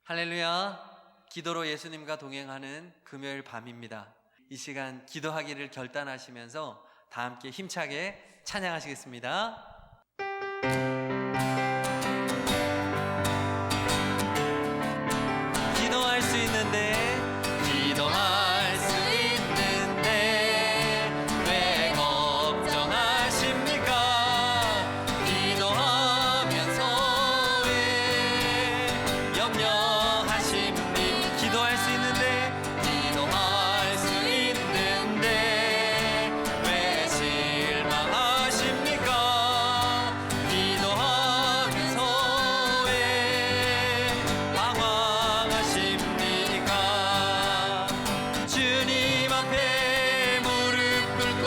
할렐루야. 기도로 예수님과 동행하는 금요일 밤입니다. 이 시간 기도하기를 결단하시면서 다 함께 힘차게 찬양하시겠습니다. 기도할 수 있는데 왜 걱정하십니까? 기도하면서 왜 염려하십니까? 기도할 수 있는데 왜 실망하십니까? 기도하면서 왜 방황하십니까? 주님 앞에 무릎 꿇고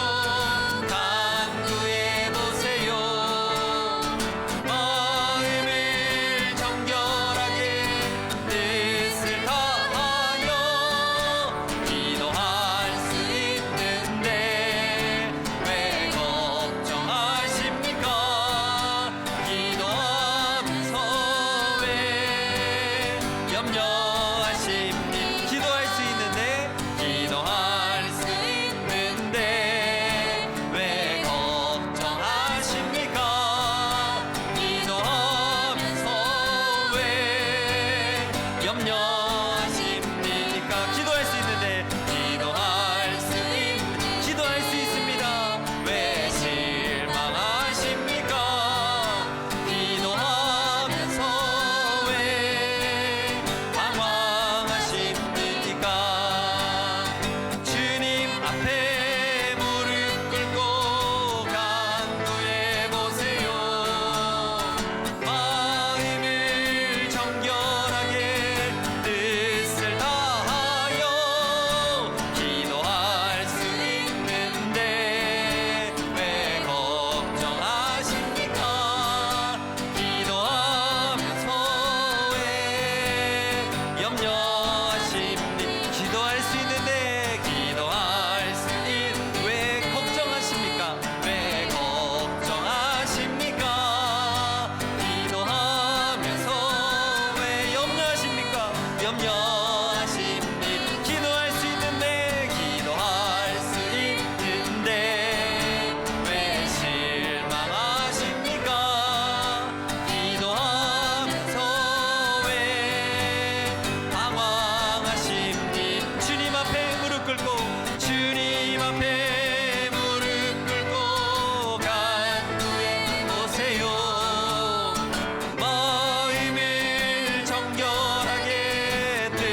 간구해 보세요. 마음을 정결하게 뜻을 다하여 기도할 수 있는데 왜 걱정하십니까? 기도하면서 왜 염려하십니까? 기도할 수 있는데 왜 걱정하십니까? 기도하면서 왜 염려하십니까? 기도할 수 있는데 기도할 수 있습니다. 왜 실망하십니까? 기도하면서 왜 방황하십니까? 주님 앞에 무릎 꿇고 간구해 보세요. 마음을 정결하게 뜻을 다하여 기도할 수 있는데 왜 걱정하십니까? 기도하면서 왜 염려하십니까? 기도할 수 있는데 왜 걱정하십니까? 왜 걱정하십니까? 기도하면서 왜 염려하십니까? 기도할 수 있는데 왜 실망하십니까? 기도하면서 왜 방황하십니까? 주님 앞에 무릎 꿇고 간구해 보세요. 마음을 정결하게 뜻을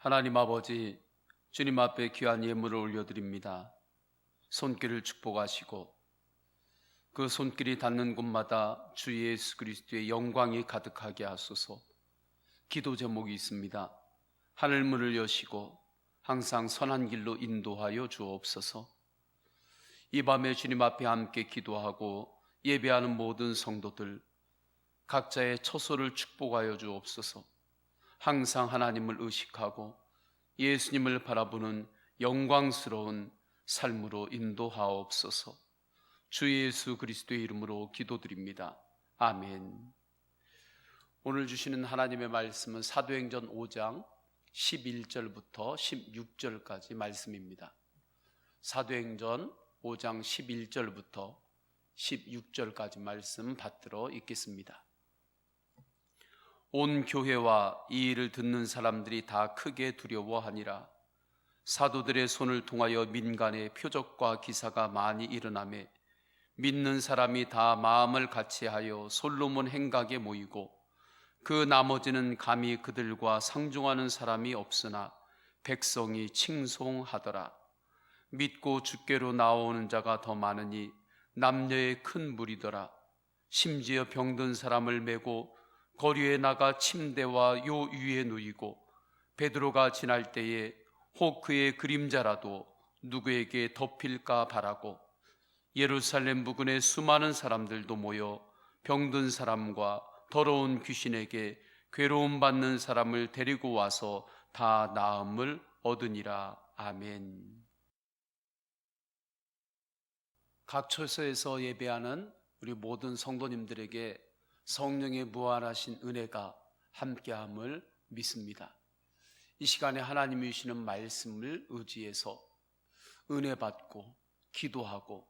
하나님 아버지, 주님 앞에 귀한 예물을 올려드립니다. 손길을 축복하시고 그 손길이 닿는 곳마다 주 예수 그리스도의 영광이 가득하게 하소서. 기도 제목이 있습니다. 하늘문을 여시고 항상 선한 길로 인도하여 주옵소서. 이 밤에 주님 앞에 함께 기도하고 예배하는 모든 성도들 각자의 처소를 축복하여 주옵소서. 항상 하나님을 의식하고 예수님을 바라보는 영광스러운 삶으로 인도하옵소서. 주 예수 그리스도의 이름으로 기도드립니다. 아멘. 오늘 주시는 하나님의 말씀은 사도행전 5장 11절부터 16절까지 말씀입니다. 사도행전 5장 11절부터 16절까지 말씀 받들어 읽겠습니다. 온 교회와 이 일을 듣는 사람들이 다 크게 두려워하니라. 사도들의 손을 통하여 민간에 표적과 기사가 많이 일어나매 믿는 사람이 다 마음을 같이하여 솔로몬 행각에 모이고 그 나머지는 감히 그들과 상종하는 사람이 없으나 백성이 칭송하더라. 믿고 주께로 나오는 자가 더 많으니 남녀의 큰 무리더라. 심지어 병든 사람을 메고 거리에 나가 침대와 요 위에 누이고 베드로가 지날 때에 혹 그의 그림자라도 누구에게 덮일까 바라고 예루살렘 부근에 수많은 사람들도 모여 병든 사람과 더러운 귀신에게 괴로움 받는 사람을 데리고 와서 다 나음을 얻으니라. 아멘. 각 처소에서 예배하는 우리 모든 성도님들에게 성령의 무한하신 은혜가 함께함을 믿습니다. 이 시간에 하나님이 주시는 말씀을 의지해서 은혜 받고 기도하고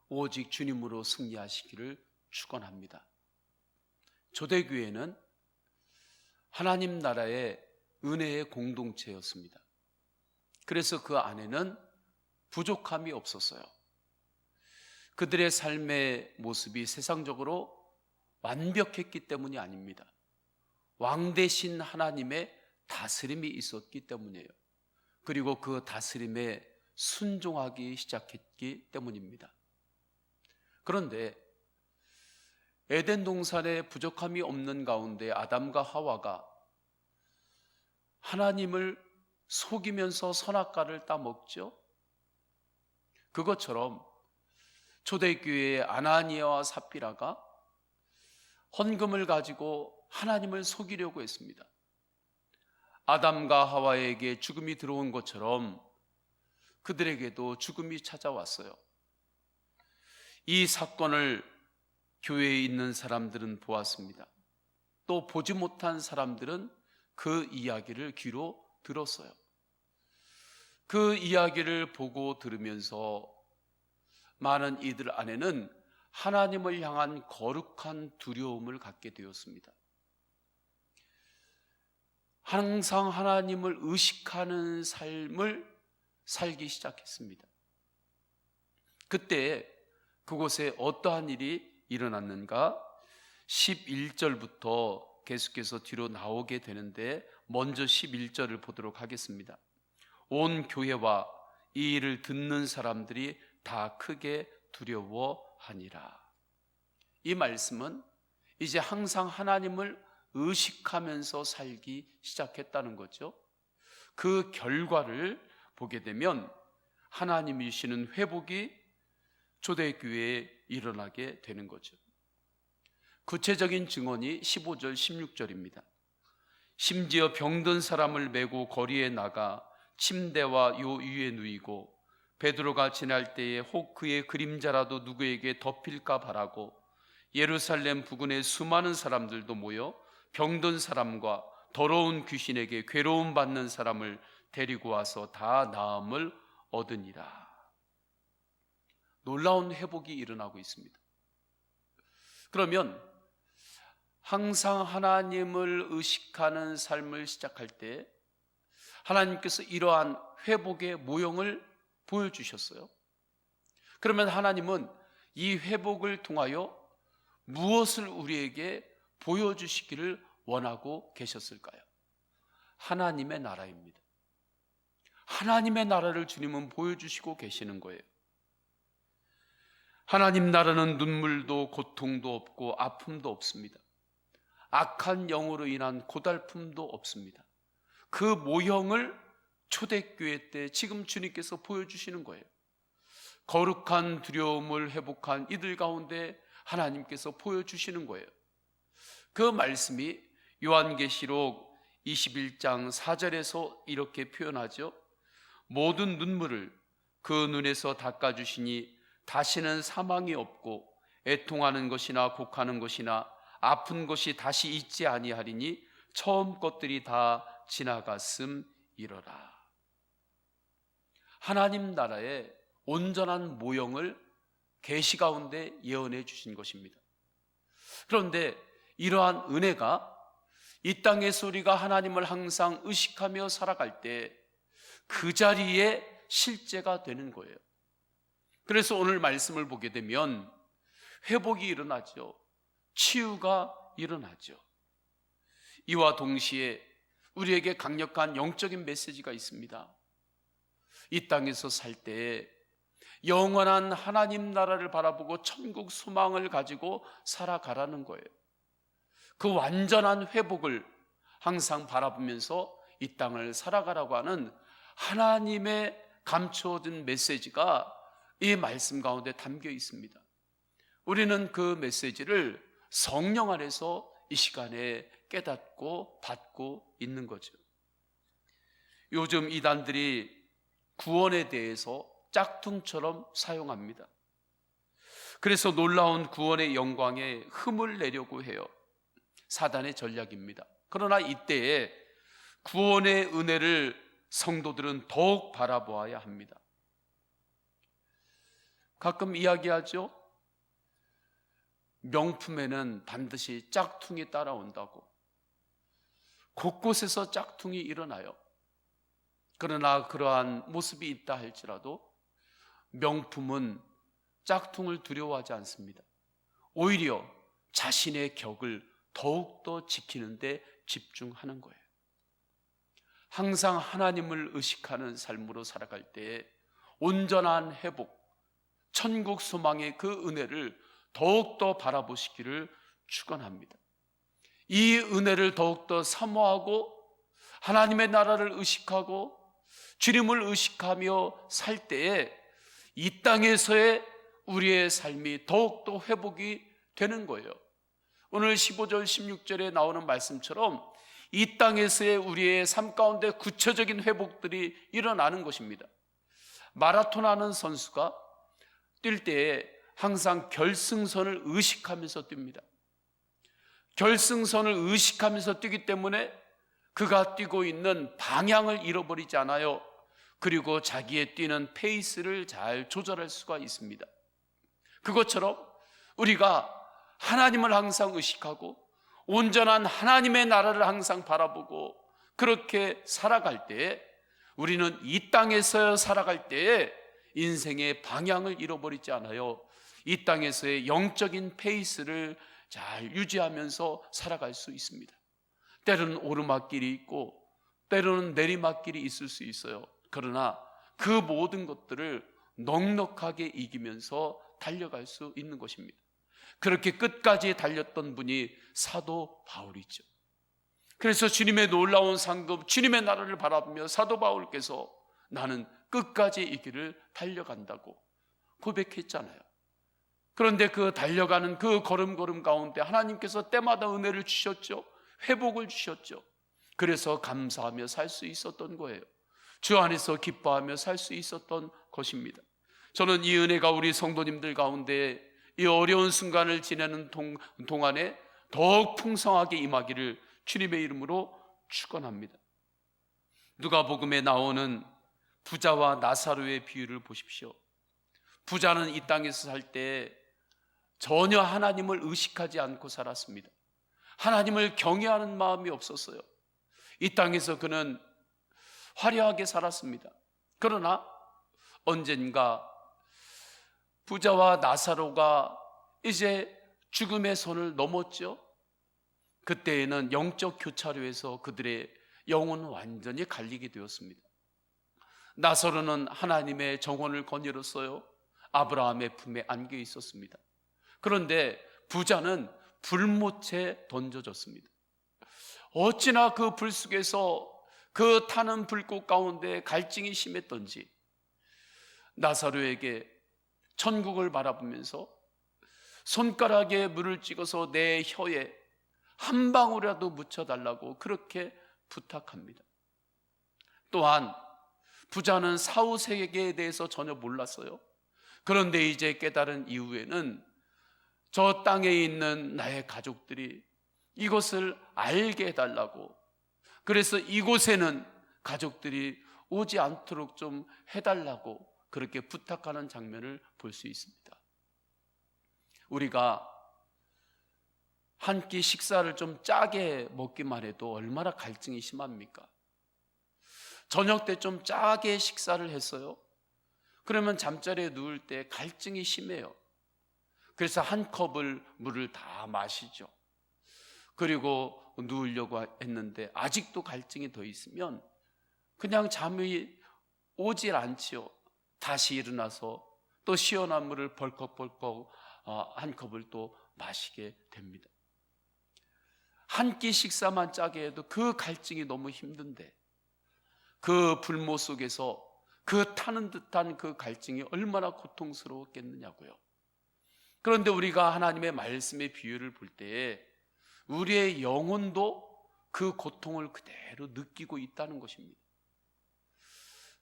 오직 주님으로 승리하시기를 축원합니다. 조대교회는 하나님 나라의 은혜의 공동체였습니다. 그래서 그 안에는 부족함이 없었어요. 그들의 삶의 모습이 세상적으로 완벽했기 때문이 아닙니다. 왕 대신 하나님의 다스림이 있었기 때문이에요. 그리고 그 다스림에 순종하기 시작했기 때문입니다. 그런데 에덴 동산에 부족함이 없는 가운데 아담과 하와가 하나님을 속이면서 선악과를 따먹죠. 그것처럼 초대교회의 아나니아와 삽비라가 헌금을 가지고 하나님을 속이려고 했습니다. 아담과 하와에게 죽음이 들어온 것처럼 그들에게도 죽음이 찾아왔어요. 이 사건을 교회에 있는 사람들은 보았습니다. 또 보지 못한 사람들은 그 이야기를 귀로 들었어요. 그 이야기를 보고 들으면서 많은 이들 안에는 하나님을 향한 거룩한 두려움을 갖게 되었습니다. 항상 하나님을 의식하는 삶을 살기 시작했습니다. 그때 그곳에 어떠한 일이 일어났는가? 11절부터 계속해서 뒤로 나오게 되는데 먼저 11절을 보도록 하겠습니다. 온 교회와 이 일을 듣는 사람들이 다 크게 두려워하니라. 이 말씀은 이제 항상 하나님을 의식하면서 살기 시작했다는 거죠. 그 결과를 보게 되면 하나님이 주시는 회복이 초대교회에 일어나게 되는 거죠. 구체적인 증언이 15절 16절입니다. 심지어 병든 사람을 메고 거리에 나가 침대와 요 위에 누이고 베드로가 지날 때에 혹 그의 그림자라도 누구에게 덮일까 바라고 예루살렘 부근에 수많은 사람들도 모여 병든 사람과 더러운 귀신에게 괴로움 받는 사람을 데리고 와서 다 나음을 얻으니라. 놀라운 회복이 일어나고 있습니다. 그러면 항상 하나님을 의식하는 삶을 시작할 때 하나님께서 이러한 회복의 모형을 보여주셨어요. 그러면 하나님은 이 회복을 통하여 무엇을 우리에게 보여주시기를 원하고 계셨을까요? 하나님의 나라입니다. 하나님의 나라를 주님은 보여주시고 계시는 거예요. 하나님 나라는 눈물도 고통도 없고 아픔도 없습니다. 악한 영으로 인한 고달픔도 없습니다. 그 모형을 초대교회 때 지금 주님께서 보여주시는 거예요. 거룩한 두려움을 회복한 이들 가운데 하나님께서 보여주시는 거예요. 그 말씀이 요한계시록 21장 4절에서 이렇게 표현하죠. 모든 눈물을 그 눈에서 닦아주시니 다시는 사망이 없고 애통하는 것이나 곡하는 것이나 아픈 것이 다시 있지 아니하리니 처음 것들이 다 지나갔음이로라. 하나님 나라의 온전한 모형을 계시 가운데 예언해 주신 것입니다. 그런데 이러한 은혜가 이 땅에서 우리가 하나님을 항상 의식하며 살아갈 때 그 자리에 실제가 되는 거예요. 그래서 오늘 말씀을 보게 되면 회복이 일어나죠. 치유가 일어나죠. 이와 동시에 우리에게 강력한 영적인 메시지가 있습니다. 이 땅에서 살 때 영원한 하나님 나라를 바라보고 천국 소망을 가지고 살아가라는 거예요. 그 완전한 회복을 항상 바라보면서 이 땅을 살아가라고 하는 하나님의 감춰진 메시지가 이 말씀 가운데 담겨 있습니다. 우리는 그 메시지를 성령 안에서 이 시간에 깨닫고 받고 있는 거죠. 요즘 이단들이 구원에 대해서 짝퉁처럼 사용합니다. 그래서 놀라운 구원의 영광에 흠을 내려고 해요. 사단의 전략입니다. 그러나 이때에 구원의 은혜를 성도들은 더욱 바라보아야 합니다. 가끔 이야기하죠. 명품에는 반드시 짝퉁이 따라온다고. 곳곳에서 짝퉁이 일어나요. 그러나 그러한 모습이 있다 할지라도 명품은 짝퉁을 두려워하지 않습니다. 오히려 자신의 격을 더욱더 지키는 데 집중하는 거예요. 항상 하나님을 의식하는 삶으로 살아갈 때에 온전한 회복, 천국 소망의 그 은혜를 더욱더 바라보시기를 축원합니다. 이 은혜를 더욱더 사모하고 하나님의 나라를 의식하고 주님을 의식하며 살 때에 이 땅에서의 우리의 삶이 더욱더 회복이 되는 거예요. 오늘 15절 16절에 나오는 말씀처럼 이 땅에서의 우리의 삶 가운데 구체적인 회복들이 일어나는 것입니다. 마라톤 하는 선수가 뛸 때에 항상 결승선을 의식하면서 뜁니다. 결승선을 의식하면서 뛰기 때문에 그가 뛰고 있는 방향을 잃어버리지 않아요. 그리고 자기의 뛰는 페이스를 잘 조절할 수가 있습니다. 그것처럼 우리가 하나님을 항상 의식하고 온전한 하나님의 나라를 항상 바라보고 그렇게 살아갈 때에 우리는 이 땅에서 살아갈 때에 인생의 방향을 잃어버리지 않아요. 이 땅에서의 영적인 페이스를 잘 유지하면서 살아갈 수 있습니다. 때로는 오르막길이 있고 때로는 내리막길이 있을 수 있어요. 그러나 그 모든 것들을 넉넉하게 이기면서 달려갈 수 있는 것입니다. 그렇게 끝까지 달렸던 분이 사도 바울이죠. 그래서 주님의 놀라운 상급, 주님의 나라를 바라보며 사도 바울께서 나는 끝까지 이 길을 달려간다고 고백했잖아요. 그런데 그 달려가는 그 걸음걸음 가운데 하나님께서 때마다 은혜를 주셨죠. 회복을 주셨죠. 그래서 감사하며 살 수 있었던 거예요. 주 안에서 기뻐하며 살 수 있었던 것입니다. 저는 이 은혜가 우리 성도님들 가운데 이 어려운 순간을 지내는 동안에 더욱 풍성하게 임하기를 주님의 이름으로 축원합니다. 누가복음에 나오는 부자와 나사로의 비유를 보십시오. 부자는 이 땅에서 살 때 전혀 하나님을 의식하지 않고 살았습니다. 하나님을 경외하는 마음이 없었어요. 이 땅에서 그는 화려하게 살았습니다. 그러나 언젠가 부자와 나사로가 이제 죽음의 손을 넘었죠. 그때에는 영적 교차로에서 그들의 영혼은 완전히 갈리게 되었습니다. 나사로는 하나님의 정원을 거닐었어요. 아브라함의 품에 안겨 있었습니다. 그런데 부자는 불못에 던져졌습니다. 어찌나 그 불 속에서 그 타는 불꽃 가운데 갈증이 심했던지 나사로에게 천국을 바라보면서 손가락에 물을 찍어서 내 혀에 한 방울이라도 묻혀달라고 그렇게 부탁합니다. 또한 부자는 사후 세계에 대해서 전혀 몰랐어요. 그런데 이제 깨달은 이후에는 저 땅에 있는 나의 가족들이 이것을 알게 해달라고, 그래서 이곳에는 가족들이 오지 않도록 좀 해달라고 그렇게 부탁하는 장면을 볼 수 있습니다. 우리가 한 끼 식사를 좀 짜게 먹기만 해도 얼마나 갈증이 심합니까? 저녁 때 좀 짜게 식사를 했어요. 그러면 잠자리에 누울 때 갈증이 심해요. 그래서 한 컵을 물을 다 마시죠. 그리고 누우려고 했는데 아직도 갈증이 더 있으면 그냥 잠이 오질 않지요. 다시 일어나서 또 시원한 물을 벌컥벌컥 한 컵을 또 마시게 됩니다. 한 끼 식사만 짜게 해도 그 갈증이 너무 힘든데 그 불모 속에서 그 타는 듯한 그 갈증이 얼마나 고통스러웠겠느냐고요. 그런데 우리가 하나님의 말씀의 비유를 볼 때에 우리의 영혼도 그 고통을 그대로 느끼고 있다는 것입니다.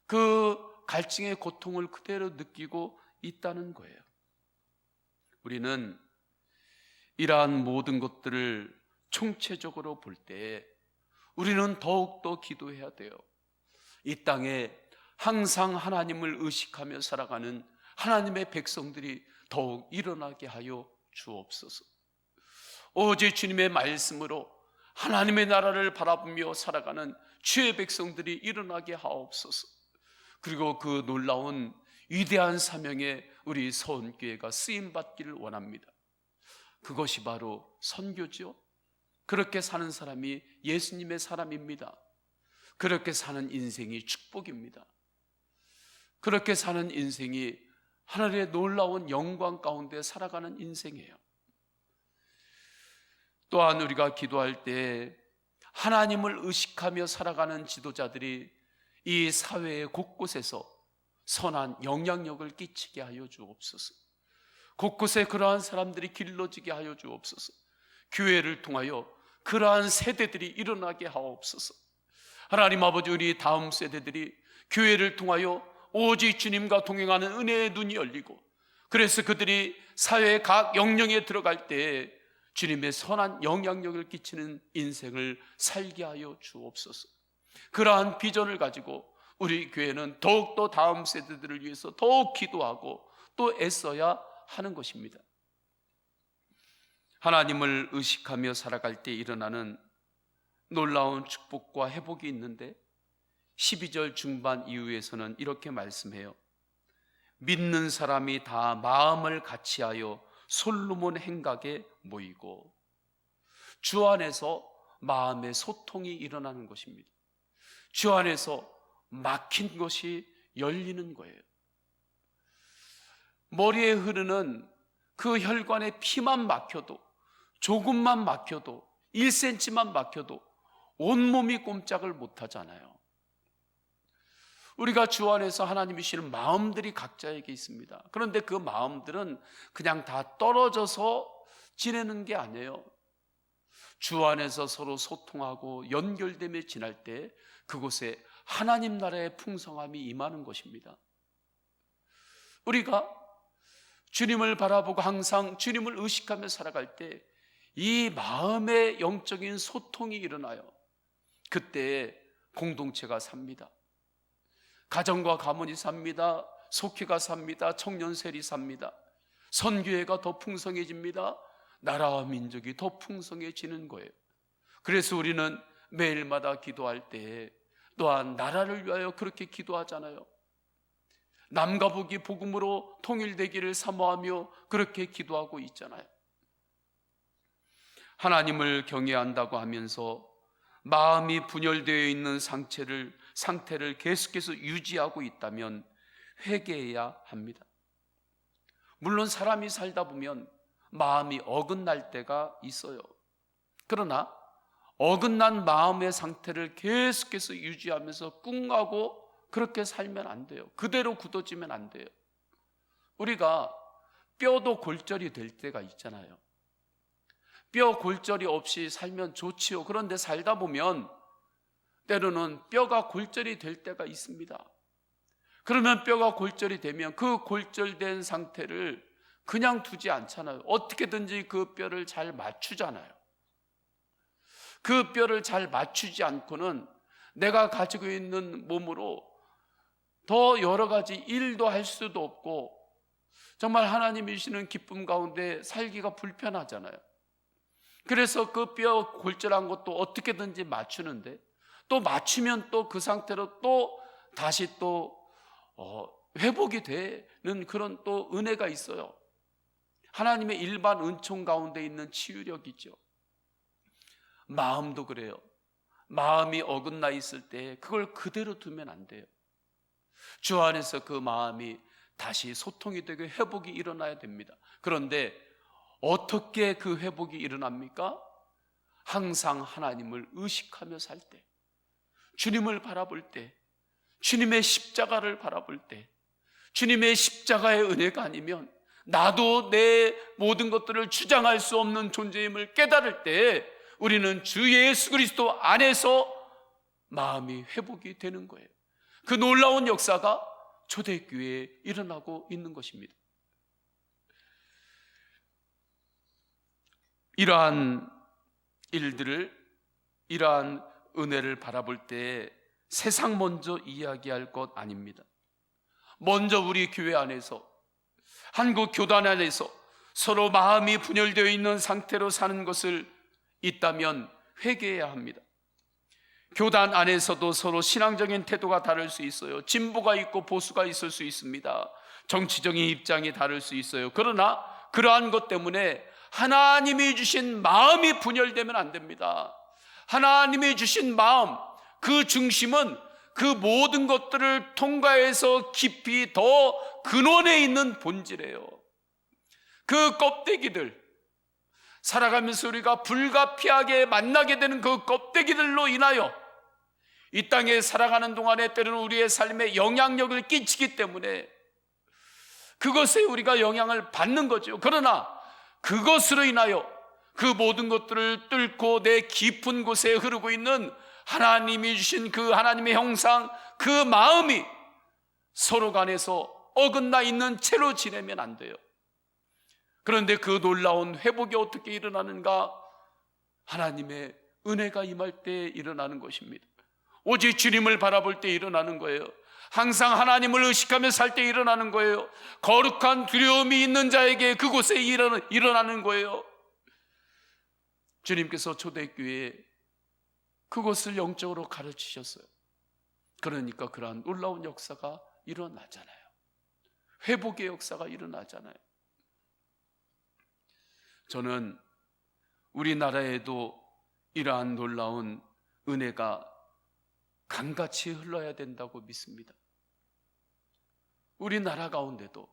그 갈증의 고통을 그대로 느끼고 있다는 거예요. 우리는 이러한 모든 것들을 총체적으로 볼 때 우리는 더욱더 기도해야 돼요. 이 땅에 항상 하나님을 의식하며 살아가는 하나님의 백성들이 더욱 일어나게 하여 주옵소서. 오직 주님의 말씀으로 하나님의 나라를 바라보며 살아가는 주의 백성들이 일어나게 하옵소서. 그리고 그 놀라운 위대한 사명에 우리 서원교회가 쓰임받기를 원합니다. 그것이 바로 선교죠. 그렇게 사는 사람이 예수님의 사람입니다. 그렇게 사는 인생이 축복입니다. 그렇게 사는 인생이 하늘의 놀라운 영광 가운데 살아가는 인생이에요. 또한 우리가 기도할 때 하나님을 의식하며 살아가는 지도자들이 이 사회의 곳곳에서 선한 영향력을 끼치게 하여 주옵소서. 곳곳에 그러한 사람들이 길러지게 하여 주옵소서. 교회를 통하여 그러한 세대들이 일어나게 하옵소서. 하나님 아버지, 우리 다음 세대들이 교회를 통하여 오직 주님과 동행하는 은혜의 눈이 열리고, 그래서 그들이 사회의 각 영역에 들어갈 때 주님의 선한 영향력을 끼치는 인생을 살게 하여 주옵소서. 그러한 비전을 가지고 우리 교회는 더욱더 다음 세대들을 위해서 더욱 기도하고 또 애써야 하는 것입니다. 하나님을 의식하며 살아갈 때 일어나는 놀라운 축복과 회복이 있는데 12절 중반 이후에서는 이렇게 말씀해요. 믿는 사람이 다 마음을 같이하여 솔로몬 행각에 모이고, 주 안에서 마음의 소통이 일어나는 것입니다. 주 안에서 막힌 것이 열리는 거예요. 머리에 흐르는 그 혈관의 피만 막혀도, 조금만 막혀도, 1cm만 막혀도 온몸이 꼼짝을 못하잖아요. 우리가 주 안에서 하나님이 주시는 마음들이 각자에게 있습니다. 그런데 그 마음들은 그냥 다 떨어져서 지내는 게 아니에요. 주 안에서 서로 소통하고 연결되며 지날 때 그곳에 하나님 나라의 풍성함이 임하는 것입니다. 우리가 주님을 바라보고 항상 주님을 의식하며 살아갈 때 이 마음의 영적인 소통이 일어나요. 그때 공동체가 삽니다. 가정과 가문이 삽니다. 속회가 삽니다. 청년셀이 삽니다. 선교회가 더 풍성해집니다. 나라와 민족이 더 풍성해지는 거예요. 그래서 우리는 매일마다 기도할 때 또한 나라를 위하여 그렇게 기도하잖아요. 남과 북이 복음으로 통일되기를 사모하며 그렇게 기도하고 있잖아요. 하나님을 경외한다고 하면서 마음이 분열되어 있는 상처를 상태를 계속해서 유지하고 있다면 회개해야 합니다. 물론 사람이 살다 보면 마음이 어긋날 때가 있어요. 그러나 어긋난 마음의 상태를 계속해서 유지하면서 꿍하고 그렇게 살면 안 돼요. 그대로 굳어지면 안 돼요. 우리가 뼈도 골절이 될 때가 있잖아요. 뼈 골절이 없이 살면 좋지요. 그런데 살다 보면 때로는 뼈가 골절이 될 때가 있습니다. 그러면 뼈가 골절이 되면 그 골절된 상태를 그냥 두지 않잖아요. 어떻게든지 그 뼈를 잘 맞추잖아요. 그 뼈를 잘 맞추지 않고는 내가 가지고 있는 몸으로 더 여러 가지 일도 할 수도 없고 정말 하나님이 주시는 기쁨 가운데 살기가 불편하잖아요. 그래서 그 뼈 골절한 것도 어떻게든지 맞추는데 또 맞추면 또 그 상태로 또 다시 또 회복이 되는 그런 또 은혜가 있어요. 하나님의 일반 은총 가운데 있는 치유력이죠. 마음도 그래요. 마음이 어긋나 있을 때 그걸 그대로 두면 안 돼요. 주 안에서 그 마음이 다시 소통이 되고 회복이 일어나야 됩니다. 그런데 어떻게 그 회복이 일어납니까? 항상 하나님을 의식하며 살 때, 주님을 바라볼 때, 주님의 십자가를 바라볼 때, 주님의 십자가의 은혜가 아니면 나도 내 모든 것들을 주장할 수 없는 존재임을 깨달을 때 우리는 주 예수 그리스도 안에서 마음이 회복이 되는 거예요. 그 놀라운 역사가 초대교회에 일어나고 있는 것입니다. 이러한 일들을, 이러한 은혜를 바라볼 때 세상 먼저 이야기할 것 아닙니다. 먼저 우리 교회 안에서, 한국 교단 안에서 서로 마음이 분열되어 있는 상태로 사는 것을 있다면 회개해야 합니다. 교단 안에서도 서로 신앙적인 태도가 다를 수 있어요. 진보가 있고 보수가 있을 수 있습니다. 정치적인 입장이 다를 수 있어요. 그러나 그러한 것 때문에 하나님이 주신 마음이 분열되면 안 됩니다. 하나님이 주신 마음, 그 중심은 그 모든 것들을 통과해서 깊이 더 근원에 있는 본질이에요. 그 껍데기들, 살아가면서 우리가 불가피하게 만나게 되는 그 껍데기들로 인하여 이 땅에 살아가는 동안에 때로는 우리의 삶에 영향력을 끼치기 때문에 그것에 우리가 영향을 받는 거죠. 그러나 그것으로 인하여 그 모든 것들을 뚫고 내 깊은 곳에 흐르고 있는 하나님이 주신 그 하나님의 형상, 그 마음이 서로 간에서 어긋나 있는 채로 지내면 안 돼요. 그런데 그 놀라운 회복이 어떻게 일어나는가? 하나님의 은혜가 임할 때 일어나는 것입니다. 오직 주님을 바라볼 때 일어나는 거예요. 항상 하나님을 의식하며 살 때 일어나는 거예요. 거룩한 두려움이 있는 자에게 그곳에 일어나는 거예요. 주님께서 초대교회에 그것을 영적으로 가르치셨어요. 그러니까 그러한 놀라운 역사가 일어나잖아요. 회복의 역사가 일어나잖아요. 저는 우리나라에도 이러한 놀라운 은혜가 강같이 흘러야 된다고 믿습니다. 우리나라 가운데도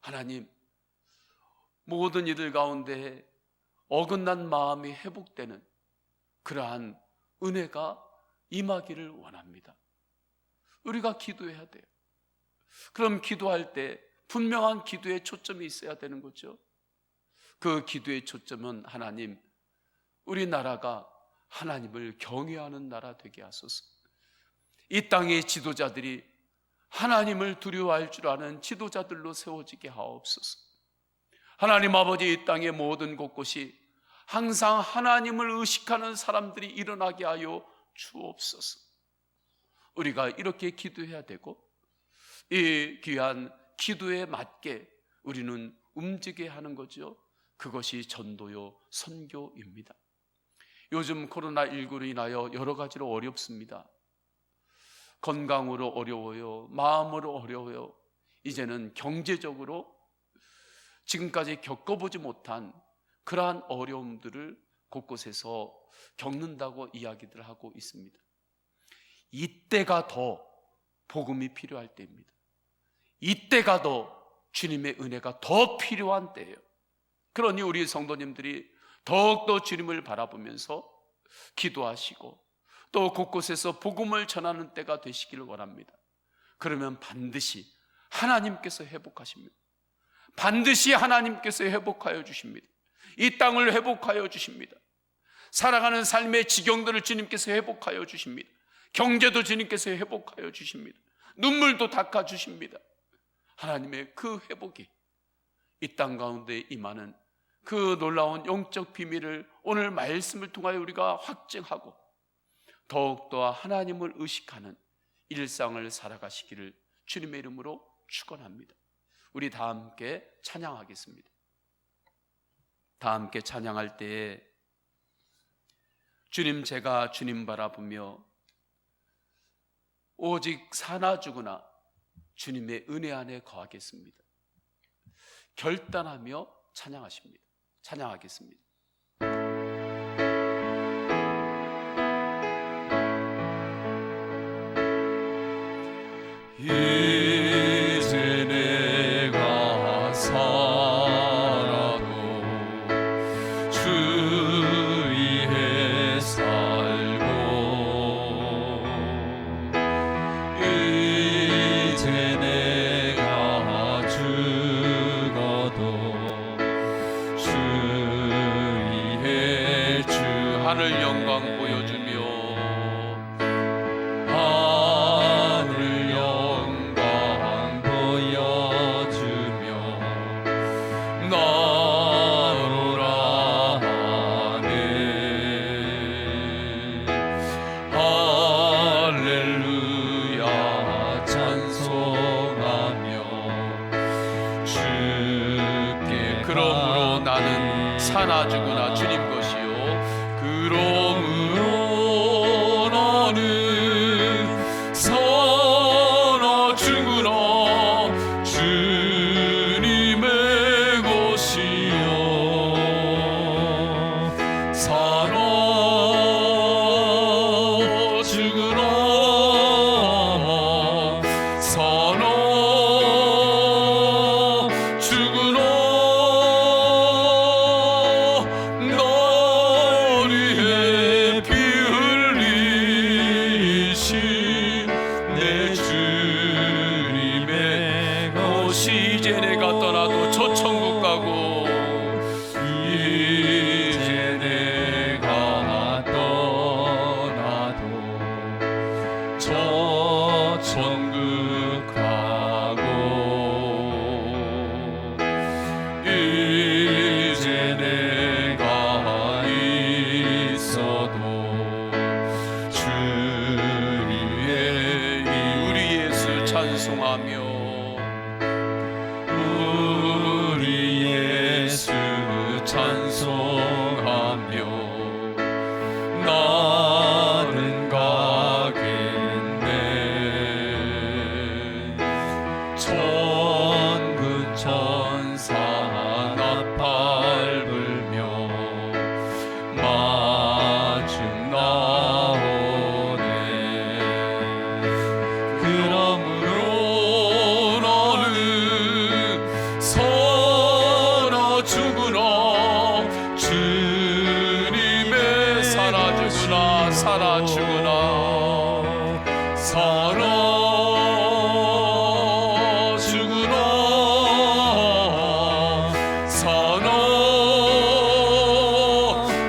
하나님 모든 이들 가운데 어긋난 마음이 회복되는 그러한 은혜가 임하기를 원합니다. 우리가 기도해야 돼요. 그럼 기도할 때 분명한 기도에 초점이 있어야 되는 거죠. 그 기도의 초점은 하나님, 우리나라가 하나님을 경외하는 나라 되게 하소서. 이 땅의 지도자들이 하나님을 두려워할 줄 아는 지도자들로 세워지게 하옵소서. 하나님 아버지, 이 땅의 모든 곳곳이 항상 하나님을 의식하는 사람들이 일어나게 하여 주옵소서. 우리가 이렇게 기도해야 되고 이 귀한 기도에 맞게 우리는 움직여야 하는 거죠. 그것이 전도요 선교입니다. 요즘 코로나19로 인하여 여러 가지로 어렵습니다. 건강으로 어려워요. 마음으로 어려워요. 이제는 경제적으로 지금까지 겪어보지 못한 그러한 어려움들을 곳곳에서 겪는다고 이야기들 하고 있습니다. 이때가 더 복음이 필요할 때입니다. 이때가 더 주님의 은혜가 더 필요한 때예요. 그러니 우리 성도님들이 더욱더 주님을 바라보면서 기도하시고 또 곳곳에서 복음을 전하는 때가 되시기를 원합니다. 그러면 반드시 하나님께서 회복하십니다. 반드시 하나님께서 회복하여 주십니다. 이 땅을 회복하여 주십니다. 살아가는 삶의 지경들을 주님께서 회복하여 주십니다. 경제도 주님께서 회복하여 주십니다. 눈물도 닦아 주십니다. 하나님의 그 회복이 이 땅 가운데 임하는 그 놀라운 영적 비밀을 오늘 말씀을 통하여 우리가 확증하고 더욱더 하나님을 의식하는 일상을 살아가시기를 주님의 이름으로 축원합니다. 우리 다 함께 찬양하겠습니다. 다 함께 찬양할 때에 주님, 제가 주님 바라보며 오직 사나 죽으나 주님의 은혜 안에 거하겠습니다. 결단하며 찬양하십니다. 찬양하겠습니다. 이제 내가 살아도 주 위에 살고 이제 내가 죽어도 주 위에 주 하늘 영광 보여주며 그러므로 나는 사나 죽으나 주님 것이요 그러므로 나는 사나 죽으나 주님의 것이요 사나 죽으나 사나 죽으나 이제 내가 떠나도 저 천국 가고 이제 내가 떠나도 저 천국 가고 이제 내가 있어도 주 위에 우리 예수 찬송하며 찬송하며 나는 가겠네 천군 천사 나팔 불며 마중 나오네 그러므로 나는 살아 죽으나 주님의 살아 죽으나 살아 죽으나 살아 죽으나 살아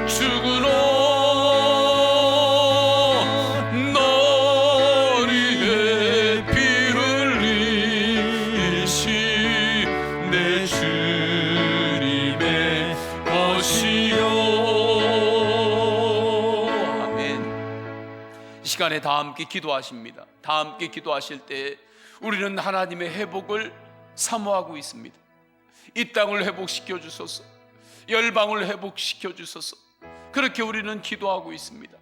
죽으나 나를 위해 피 흘리신 내 주님의 것이요. 아멘. 이 시간에 다 함께 기도하십니다. 다 함께 기도하실 때 우리는 하나님의 회복을 사모하고 있습니다. 이 땅을 회복시켜 주소서, 열방을 회복시켜 주소서, 그렇게 우리는 기도하고 있습니다.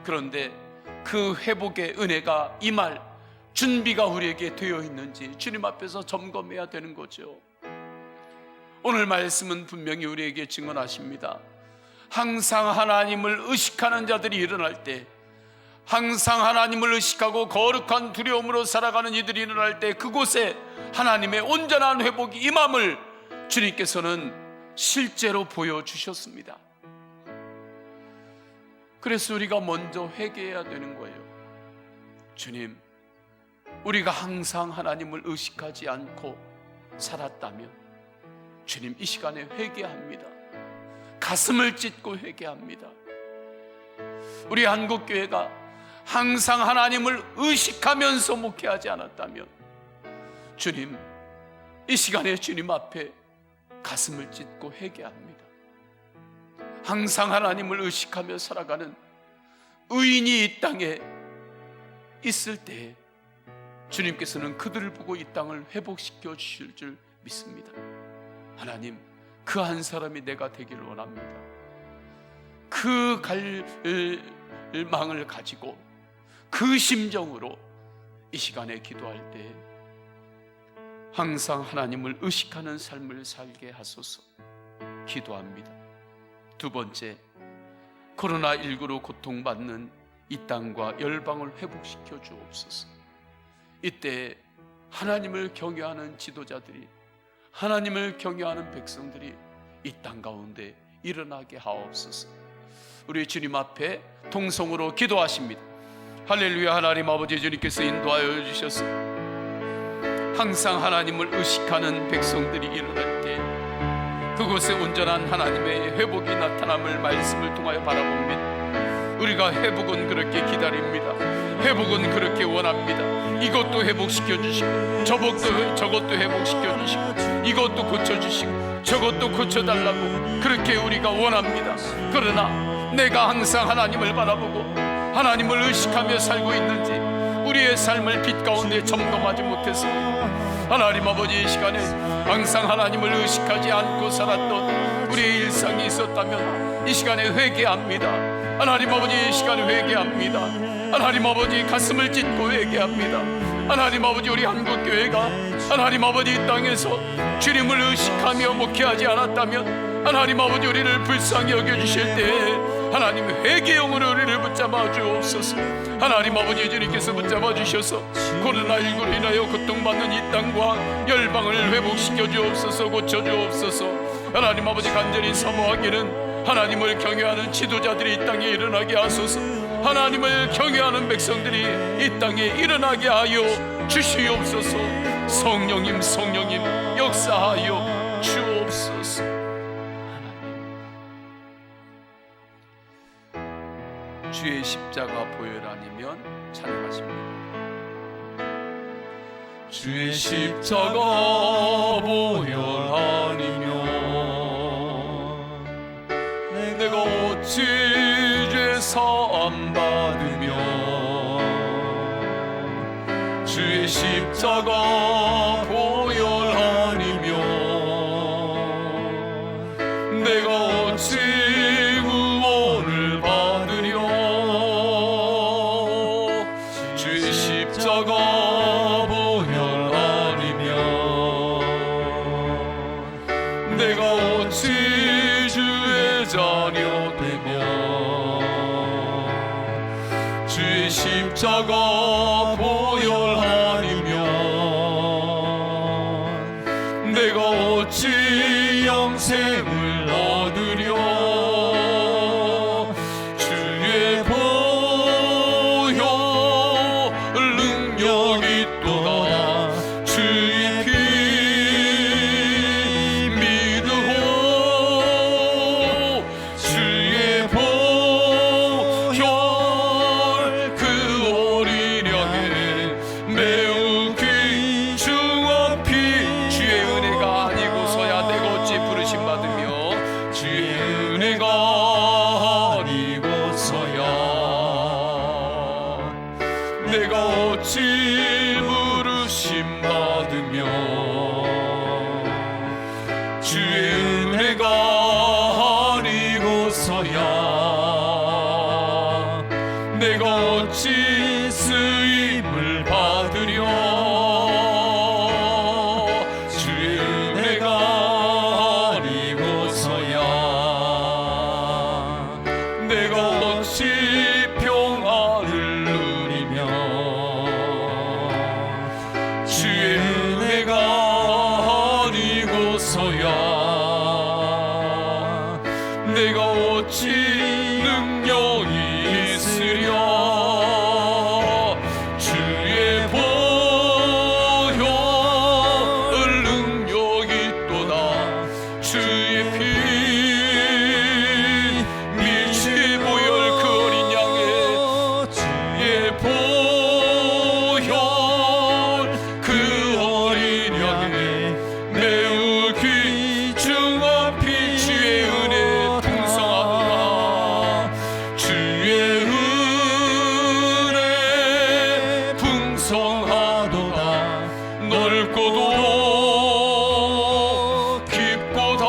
그런데 그 회복의 은혜가 임할 준비가 우리에게 되어 있는지 주님 앞에서 점검해야 되는 거죠. 오늘 말씀은 분명히 우리에게 증언하십니다. 항상 하나님을 의식하는 자들이 일어날 때 항상 하나님을 의식하고 거룩한 두려움으로 살아가는 이들이 일어날 때 그곳에 하나님의 온전한 회복이 임함을 주님께서는 실제로 보여주셨습니다. 그래서 우리가 먼저 회개해야 되는 거예요. 주님, 우리가 항상 하나님을 의식하지 않고 살았다면 주님, 이 시간에 회개합니다. 가슴을 찢고 회개합니다. 우리 한국교회가 항상 하나님을 의식하면서 목회하지 않았다면 주님, 이 시간에 주님 앞에 가슴을 찢고 회개합니다. 항상 하나님을 의식하며 살아가는 의인이 이 땅에 있을 때 주님께서는 그들을 보고 이 땅을 회복시켜 주실 줄 믿습니다. 하나님, 그 한 사람이 내가 되기를 원합니다. 그 갈망을 가지고 그 심정으로 이 시간에 기도할 때 항상 하나님을 의식하는 삶을 살게 하소서 기도합니다. 두 번째, 코로나19로 고통받는 이 땅과 열방을 회복시켜 주옵소서. 이때 하나님을 경외하는 지도자들이, 하나님을 경외하는 백성들이 이 땅 가운데 일어나게 하옵소서. 우리 주님 앞에 통성으로 기도하십니다. 할렐루야. 하나님 아버지, 주님께서 인도하여 주셔서 항상 하나님을 의식하는 백성들이 일어날 때 그곳에 온전한 하나님의 회복이 나타남을 말씀을 통하여 바라봅니다. 우리가 회복은 그렇게 기다립니다. 회복은 그렇게 원합니다. 이것도 회복시켜 주시고 저것도 회복시켜 주시고 이것도 고쳐주시고 저것도 고쳐달라고 그렇게 우리가 원합니다. 그러나 내가 항상 하나님을 바라보고 하나님을 의식하며 살고 있는지 우리의 삶을 빛 가운데 점검하지 못해서 하나님 아버지, 이 시간에 항상 하나님을 의식하지 않고 살았던 우리의 일상이 있었다면 이 시간에 회개합니다. 하나님 아버지, 이 시간에 회개합니다. 하나님 아버지, 가슴을 찢고 회개합니다. 하나님 아버지, 우리 한국교회가 하나님 아버지 이 땅에서 주님을 의식하며 목회하지 않았다면 하나님 아버지, 우리를 불쌍히 여겨주실 때에 하나님 회개용으로 우리를 붙잡아 주옵소서. 하나님 아버지, 주님께서 붙잡아 주셔서 코로나19로 인하여 고통받는 이 땅과 열방을 회복시켜 주옵소서, 고쳐 주옵소서. 하나님 아버지, 간절히 사모하기는 하나님을 경외하는 지도자들이 이 땅에 일어나게 하소서. 하나님을 경외하는 백성들이 이 땅에 일어나게 하여 주시옵소서. 성령님, 성령님 역사하여 주옵소서. 주의 십자가 보혈 아니면 찬양하십니다. 주의 십자가 보혈 아니면 내가 어찌 죄 사함 받으며 주의 십자가 보혈 아니면 내가 어찌 구원을 받으려 주의 십자가 보혈 아니면 내가 어찌 주의 자녀 되며 주의 십자가 보혈 아니면 내가 어찌 영생을 얻으려 주의 보혈 능력이 있도다 주의 피 믿으오 주의 보혈 그 어린 양의 매우 귀중한 피 주의 은혜가 아니고서야 내가 어찌 부르심 받으며 주의 은혜가 아니고서야 내가 어찌 부르심 받으며 주의 은혜가 아니고서야 내가 어찌 쓰임을 받으려 주의 은혜가 아니고서야 내가 어찌 평안을 같이 능력이 있으랴. 주의 보혈 능력이 있도다. 주의 피 밀치의 보혈 그 어린 양의 주의 보혈 그 어린 양의 매우 귀중한 피 주의 은혜 풍성하도다. 주의 은혜 풍성하도다. 넓고도 깊고도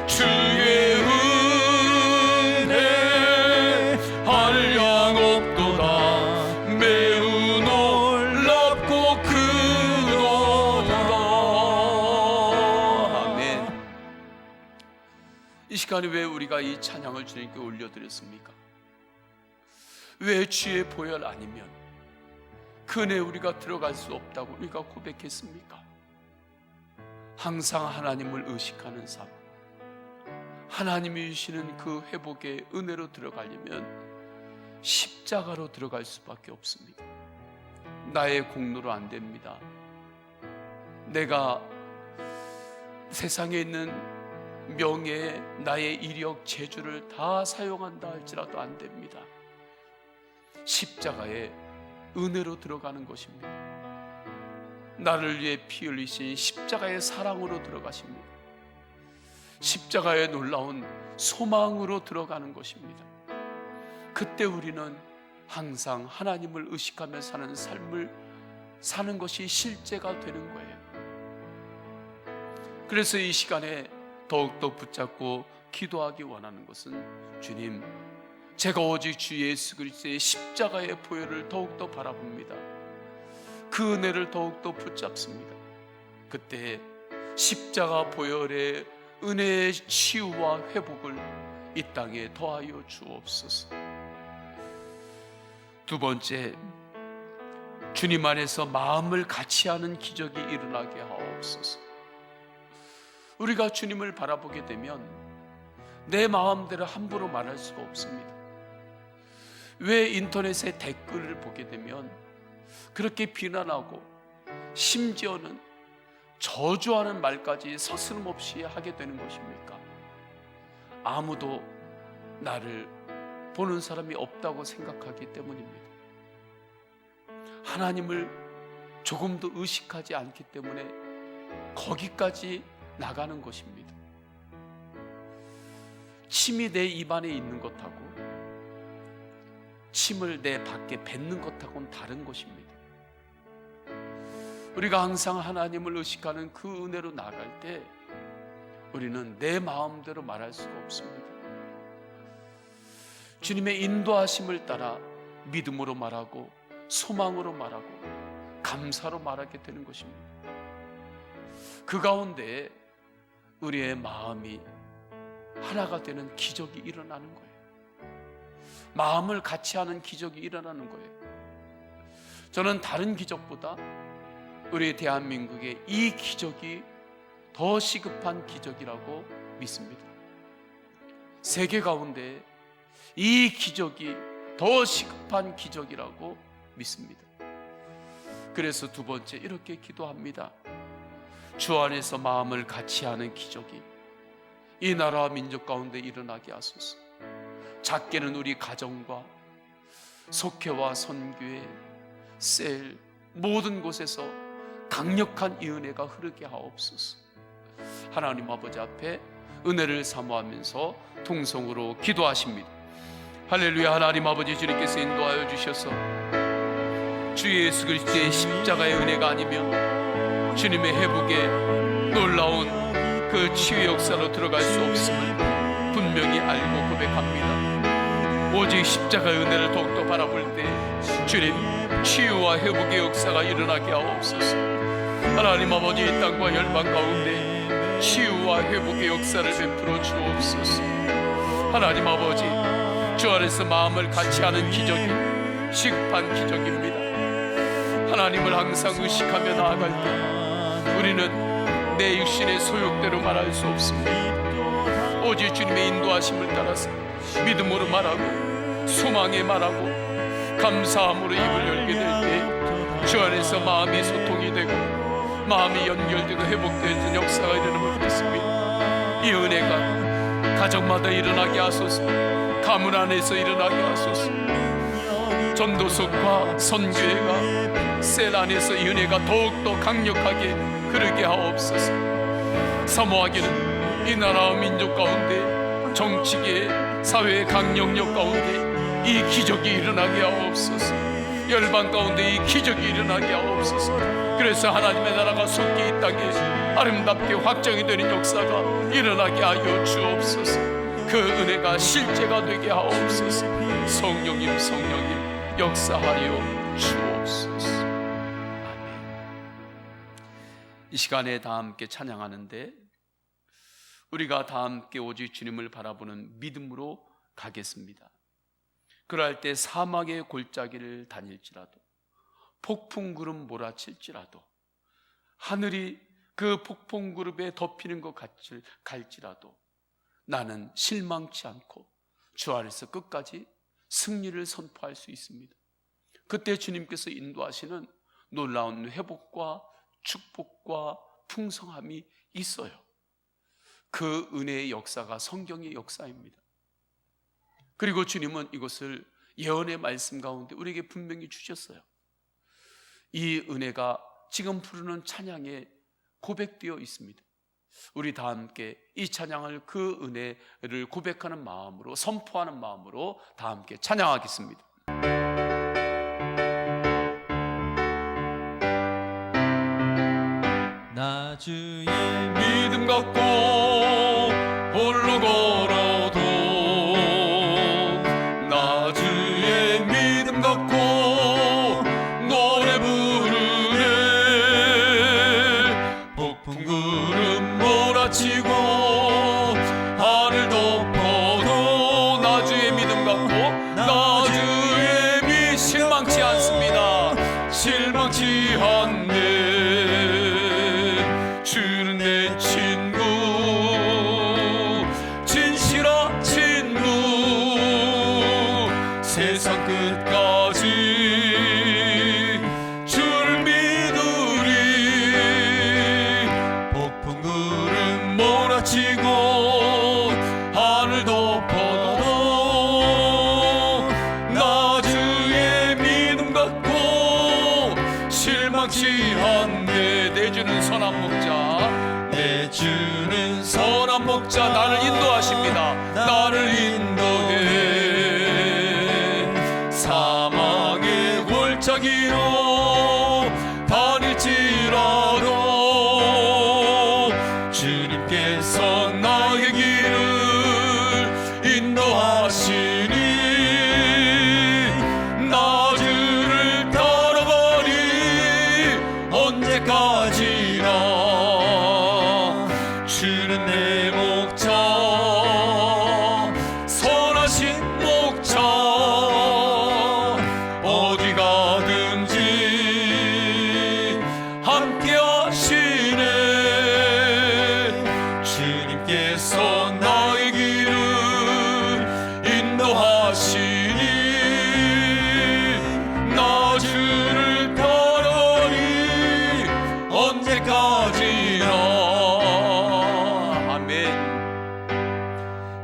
주의 은혜 한량 없도다. 매우 놀랍고 크도다. 아멘. 이 시간에 왜 우리가 이 찬양을 주님께 올려드렸습니까? 왜 주의 보혈 아니면 그 은혜에 우리가 들어갈 수 없다고 우리가 고백했습니까? 항상 하나님을 의식하는 삶, 하나님이 주시는 그 회복의 은혜로 들어가려면 십자가로 들어갈 수밖에 없습니다. 나의 공로로 안 됩니다. 내가 세상에 있는 명예, 나의 이력, 재주를 다 사용한다 할지라도 안 됩니다. 십자가의 은혜로 들어가는 것입니다. 나를 위해 피 흘리신 십자가의 사랑으로 들어가십니다. 십자가의 놀라운 소망으로 들어가는 것입니다. 그때 우리는 항상 하나님을 의식하며 사는 삶을 사는 것이 실제가 되는 거예요. 그래서 이 시간에 더욱더 붙잡고 기도하기 원하는 것은, 주님, 제가 오직 주 예수 그리스도의 십자가의 보혈을 더욱더 바라봅니다. 그 은혜를 더욱더 붙잡습니다. 그때 십자가 보혈의 은혜의 치유와 회복을 이 땅에 더하여 주옵소서. 두 번째, 주님 안에서 마음을 같이 하는 기적이 일어나게 하옵소서. 우리가 주님을 바라보게 되면 내 마음대로 함부로 말할 수가 없습니다. 왜 인터넷에 댓글을 보게 되면 그렇게 비난하고 심지어는 저주하는 말까지 서스름없이 하게 되는 것입니까? 아무도 나를 보는 사람이 없다고 생각하기 때문입니다. 하나님을 조금도 의식하지 않기 때문에 거기까지 나가는 것입니다. 침이 내 입안에 있는 것하고 침을 내 밖에 뱉는 것하고는 다른 것입니다. 우리가 항상 하나님을 의식하는 그 은혜로 나갈 때 우리는 내 마음대로 말할 수가 없습니다. 주님의 인도하심을 따라 믿음으로 말하고 소망으로 말하고 감사로 말하게 되는 것입니다. 그 가운데 우리의 마음이 하나가 되는 기적이 일어나는 거예요. 마음을 같이 하는 기적이 일어나는 거예요. 저는 다른 기적보다 우리 대한민국의 이 기적이 더 시급한 기적이라고 믿습니다. 세계 가운데 이 기적이 더 시급한 기적이라고 믿습니다. 그래서 두 번째 이렇게 기도합니다. 주 안에서 마음을 같이 하는 기적이 이 나라와 민족 가운데 일어나게 하소서. 작게는 우리 가정과 속회와 선교회, 셀 모든 곳에서 강력한 이 은혜가 흐르게 하옵소서. 하나님 아버지 앞에 은혜를 사모하면서 통성으로 기도하십니다. 할렐루야. 하나님 아버지, 주님께서 인도하여 주셔서 주 예수 그리스도의 십자가의 은혜가 아니면 주님의 회복에 놀라운 그 치유 역사로 들어갈 수 없음을 분명히 알고 고백합니다. 오직 십자가의 은혜를 더욱더 바라볼 때 주님 치유와 회복의 역사가 일어나게 하옵소서. 하나님 아버지, 이 땅과 열방 가운데 치유와 회복의 역사를 베풀어 주옵소서. 하나님 아버지, 주 안에서 마음을 같이 하는 기적이 시급한 기적입니다. 하나님을 항상 의식하며 나아갈 때 우리는 내 육신의 소욕대로 말할 수 없습니다. 오직 주님의 인도하심을 따라서 믿음으로 말하고 소망에 말하고 감사함으로 입을 열게 될 때 주 안에서 마음이 소통이 되고 마음이 연결되고 회복되는 역사가 일어남을 믿습니다. 이 은혜가 가정마다 일어나게 하소서. 가문 안에서 일어나게 하소서. 전도석과 선교회가 셀 안에서 이 은혜가 더욱더 강력하게 흐르게 하옵소서. 사모하기는 이 나라와 민족 가운데 정치계 사회의 강령력 가운데 이 기적이 일어나게 하옵소서. 열방 가운데 이 기적이 일어나게 하옵소서. 그래서 하나님의 나라가 속히 이 땅에 아름답게 확정이 되는 역사가 일어나게 하여 주옵소서. 그 은혜가 실제가 되게 하옵소서. 성령님 성령님 역사하여 주옵소서. 아멘. 이 시간에 다 함께 찬양하는데 우리가 다 함께 오직 주님을 바라보는 믿음으로 가겠습니다. 그럴 때 사막의 골짜기를 다닐지라도 폭풍구름 몰아칠지라도 하늘이 그 폭풍구름에 덮이는 것 같이 갈지라도 나는 실망치 않고 주 안에서 끝까지 승리를 선포할 수 있습니다. 그때 주님께서 인도하시는 놀라운 회복과 축복과 풍성함이 있어요. 그 은혜의 역사가 성경의 역사입니다. 그리고 주님은 이것을 예언의 말씀 가운데 우리에게 분명히 주셨어요. 이 은혜가 지금 부르는 찬양에 고백되어 있습니다. 우리 다 함께 이 찬양을 그 은혜를 고백하는 마음으로 선포하는 마음으로 다 함께 찬양하겠습니다. 나 주의 믿음 갖고 홀로 걸어도 나 주의 믿음 갖고 노래 부르네 폭풍구름 몰아치고 하늘 덮어도 나 주의 믿음 갖고 나 주의 믿음 실망치 않습니다. 실망치 않네. 주는 내 친구 진실한 친구 세상 끝까지 주를 믿으리 폭풍구름 몰아치고 하늘 덮어도 나 주의 믿음 갖고 실망치 않네. 내 주는 선한 목자 내 주는 선한 목자 나를 인도하십니다. 나를 인도해 사망의 골짜기로 다닐지라도 주님께서 나의 길을 인도하시니 나 주를 따라가니 언제까지나 주는 내 목자 선하신 목자 어디 가든지 함께 하시네. 주님께서 나의 길을 인도하시니 나 주를 따르니 언제까지나.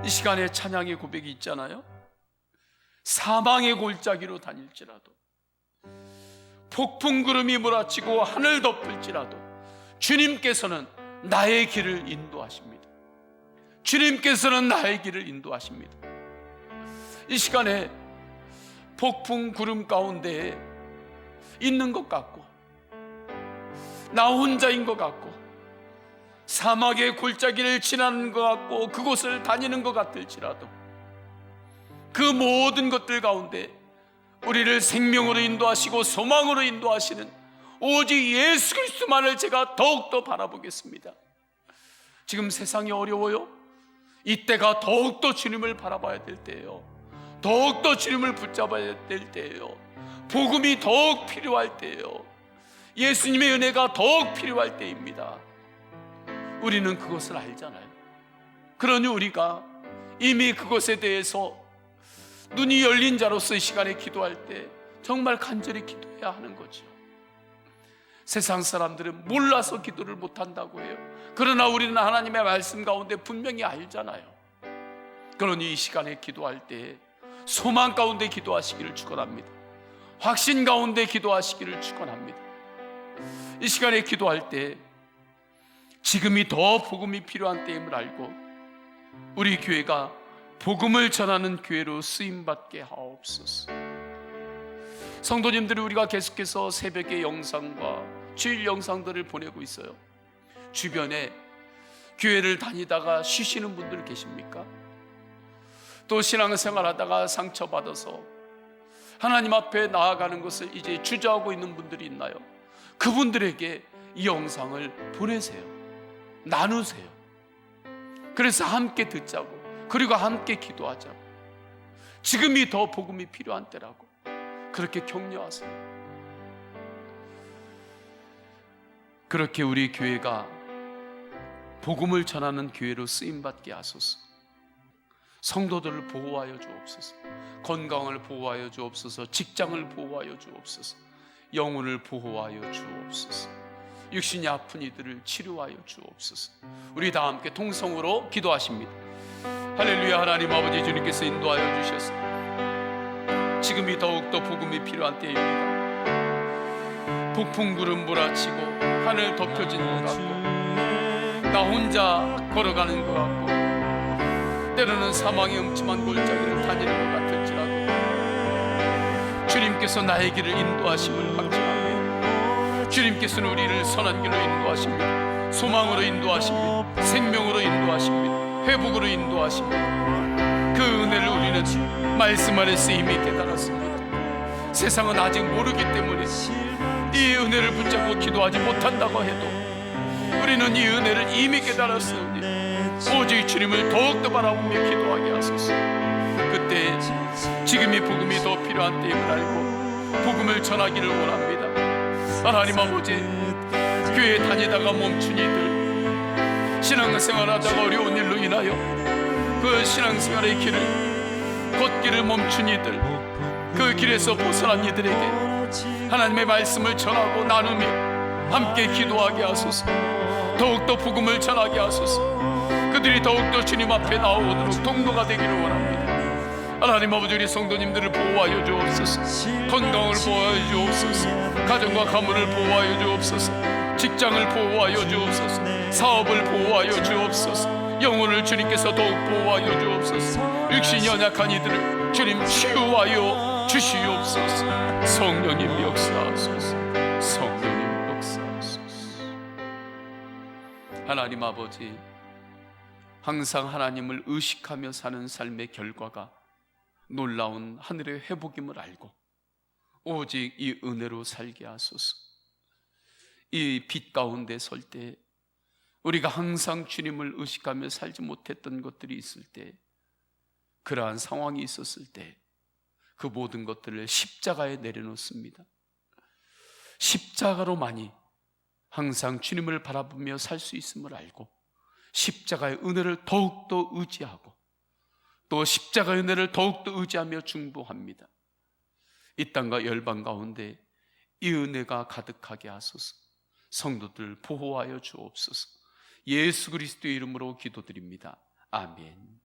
이 시간에 찬양의 고백이 있잖아요. 사망의 골짜기로 다닐지라도 폭풍구름이 몰아치고 하늘 덮을지라도 주님께서는 나의 길을 인도하십니다. 주님께서는 나의 길을 인도하십니다. 이 시간에 폭풍구름 가운데 있는 것 같고 나 혼자인 것 같고 사막의 골짜기를 지나는 것 같고 그곳을 다니는 것 같을지라도 그 모든 것들 가운데 우리를 생명으로 인도하시고 소망으로 인도하시는 오직 예수 그리스도만을 제가 더욱더 바라보겠습니다. 지금 세상이 어려워요. 이때가 더욱더 주님을 바라봐야 될 때예요. 더욱더 주님을 붙잡아야 될 때예요. 복음이 더욱 필요할 때예요. 예수님의 은혜가 더욱 필요할 때입니다. 우리는 그것을 알잖아요. 그러니 우리가 이미 그것에 대해서 눈이 열린 자로서 이 시간에 기도할 때 정말 간절히 기도해야 하는 거죠. 세상 사람들은 몰라서 기도를 못한다고 해요. 그러나 우리는 하나님의 말씀 가운데 분명히 알잖아요. 그러니 이 시간에 기도할 때 소망 가운데 기도하시기를 축원합니다. 확신 가운데 기도하시기를 축원합니다. 이 시간에 기도할 때 지금이 더 복음이 필요한 때임을 알고 우리 교회가 복음을 전하는 교회로 쓰임받게 하옵소서. 성도님들이 우리가 계속해서 새벽의 영상과 주일 영상들을 보내고 있어요. 주변에 교회를 다니다가 쉬시는 분들 계십니까? 또 신앙생활 하다가 상처받아서 하나님 앞에 나아가는 것을 이제 주저하고 있는 분들이 있나요? 그분들에게 이 영상을 보내세요. 나누세요. 그래서 함께 듣자고, 그리고 함께 기도하자고, 지금이 더 복음이 필요한 때라고 그렇게 격려하세요. 그렇게 우리 교회가 복음을 전하는 교회로 쓰임받게 하소서. 성도들을 보호하여 주옵소서. 건강을 보호하여 주옵소서. 직장을 보호하여 주옵소서. 영혼을 보호하여 주옵소서. 육신이 아픈 이들을 치료하여 주옵소서. 우리 다 함께 통성으로 기도하십니다. 할렐루야. 하나님 아버지, 주님께서 인도하여 주셔서 지금이 더욱더 복음이 필요한 때입니다. 폭풍구름 몰아치고 하늘 덮여진 것 같고 나 혼자 걸어가는 것 같고 때로는 사망의 음침한 골짜기를 다니는 것 같을지라도 주님께서 나의 길을 인도하심을 확증합니다. 주님께서는 우리를 선한 길로 인도하십니다. 소망으로 인도하십니다. 생명으로 인도하십니다. 회복으로 인도하십니다. 그 은혜를 우리는 말씀 안에서 이미 깨달았습니다. 세상은 아직 모르기 때문에 이 은혜를 붙잡고 기도하지 못한다고 해도 우리는 이 은혜를 이미 깨달았으니 오직 주님을 더욱더 바라보며 기도하게 하소서. 그때 지금이 복음이 더 필요한 때임을 알고 복음을 전하기를 원합니다. 하나님 아버지, 교회 다니다가 멈춘 이들, 신앙생활하다가 어려운 일로 인하여 그 신앙생활의 길을 걷기를 멈춘 이들, 그 길에서 벗어난 이들에게 하나님의 말씀을 전하고 나누며 함께 기도하게 하소서. 더욱더 복음을 전하게 하소서. 그들이 더욱더 주님 앞에 나오도록 통로가 되기를 원합니다. 하나님 아버지, 우리 성도님들을 보호하여 주옵소서. 건강을 보호하여 주옵소서. 가정과 가문을 보호하여 주옵소서. 직장을 보호하여 주옵소서. 사업을 보호하여 주옵소서. 영혼을 주님께서 더욱 보호하여 주옵소서. 육신이 연약한 이들을 주님 치유하여 주시옵소서. 성령님 역사하소서. 성령님 역사하소서. 하나님 아버지, 항상 하나님을 의식하며 사는 삶의 결과가 놀라운 하늘의 회복임을 알고 오직 이 은혜로 살게 하소서. 이 빛 가운데 설 때 우리가 항상 주님을 의식하며 살지 못했던 것들이 있을 때, 그러한 상황이 있었을 때 그 모든 것들을 십자가에 내려놓습니다. 십자가로만이 항상 주님을 바라보며 살 수 있음을 알고 십자가의 은혜를 더욱더 의지하고 또 십자가의 은혜를 더욱더 의지하며 중보합니다. 이 땅과 열방 가운데 이 은혜가 가득하게 하소서. 성도들 보호하여 주옵소서. 예수 그리스도의 이름으로 기도드립니다. 아멘.